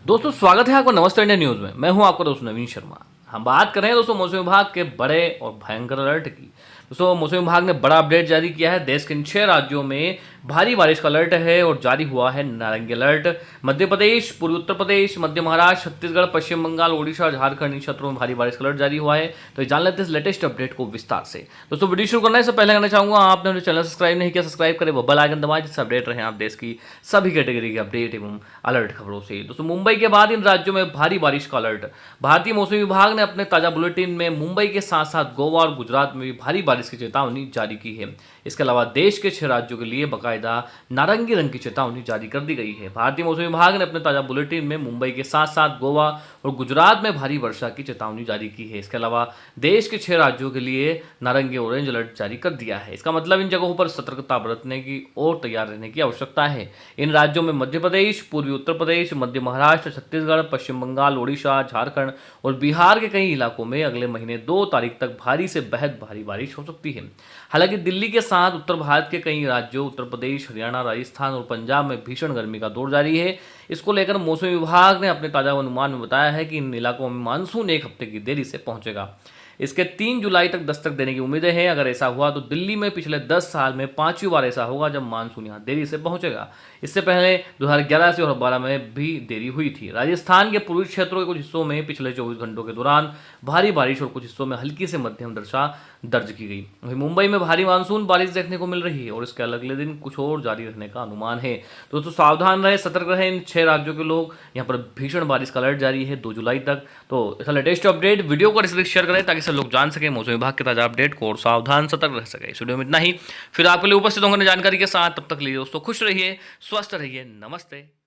दोस्तों स्वागत है आपका नमस्ते इंडिया न्यूज में। मैं हूं आपका दोस्त नवीन शर्मा। हम बात कर रहे हैं दोस्तों मौसम विभाग के बड़े और भयंकर अलर्ट की। दोस्तों मौसम विभाग ने बड़ा अपडेट जारी किया है। देश के इन 6 राज्यों में भारी बारिश का अलर्ट है और जारी हुआ है नारंगी अलर्ट। मध्य प्रदेश, पूर्वी उत्तर प्रदेश, मध्य महाराष्ट्र, छत्तीसगढ़, पश्चिम बंगाल, ओडिशा, झारखंड इन क्षेत्रों में भारी बारिश का अलर्ट जारी हुआ है। तो जान लेते हैं इस लेटेस्ट अपडेट को विस्तार से। दोस्तों वीडियो शुरू करने से पहले कहना चाहूंगा, आपने हमारे चैनल सब्सक्राइब नहीं किया, सब्सक्राइब करें, वो बेल आइकन दबाएं जिससे अपडेट रहे आप देश की सभी कैटेगरी के अपडेट एवं अलर्ट खबरों से। दोस्तों मुंबई के बाद इन राज्यों में भारी बारिश का अलर्ट। भारतीय मौसम विभाग ने अपने ताजा बुलेटिन में मुंबई के साथ साथ गोवा और गुजरात में भी भारी बारिश की चेतावनी जारी की है। इसके अलावा देश के 6 राज्यों के लिए बाकायदा नारंगी रंग की चेतावनी जारी कर दी गई है। भारतीय मौसम विभाग ने अपने ताजा बुलेटिन में मुंबई के साथ साथ गोवा और गुजरात में भारी वर्षा की चेतावनी जारी की है। इसके अलावा देश के 6 राज्यों के लिए नारंगी ऑरेंज अलर्ट जारी कर दिया है। इसका मतलब इन जगहों पर सतर्कता बरतने की और तैयार रहने की आवश्यकता है। इन राज्यों में मध्य प्रदेश, पूर्वी उत्तर प्रदेश, मध्य महाराष्ट्र, छत्तीसगढ़, पश्चिम बंगाल, ओडिशा, झारखंड और बिहार के कई इलाकों में अगले महीने 2 तारीख तक भारी से बेहद भारी बारिश हो सकती है। हालांकि दिल्ली के साथ उत्तर भारत के कई राज्यों उत्तर प्रदेश, हरियाणा, राजस्थान और पंजाब में भीषण गर्मी का दौर जारी है। इसको लेकर मौसम विभाग ने अपने ताजा अनुमान में बताया है कि इन इलाकों में मानसून 1 हफ्ते की देरी से पहुंचेगा। इसके 3 जुलाई तक दस्तक देने की उम्मीदें हैं। अगर ऐसा हुआ तो दिल्ली में पिछले 10 साल में 5वीं बार ऐसा होगा जब मानसून यहाँ देरी से पहुंचेगा। इससे पहले 2011 से और 2012 में भी देरी हुई थी। राजस्थान के पूर्वी क्षेत्रों के कुछ हिस्सों में पिछले 24 घंटों के दौरान भारी बारिश और कुछ हिस्सों में हल्की से मध्यम वर्षा दर्ज की गई। वहीं मुंबई में भारी मानसून बारिश देखने को मिल रही है और इसके अगले दिन कुछ और जारी रहने का अनुमान है। दोस्तों सावधान रहे, सतर्क रहे इन 6 राज्यों के लोग। यहाँ पर भीषण बारिश का अलर्ट जारी है 2 जुलाई तक। तो ऐसा लेटेस्ट अपडेट वीडियो को शेयर करें ताकि सब लोग जान सके मौसम विभाग के ताजा अपडेट को और सावधान सतर्क रह सके। इस वीडियो में इतना ही, फिर आपके लिए उपस्थित होंगे जानकारी के साथ। तब तक लिए दोस्तों खुश रहिए, स्वस्थ रहिए, नमस्ते।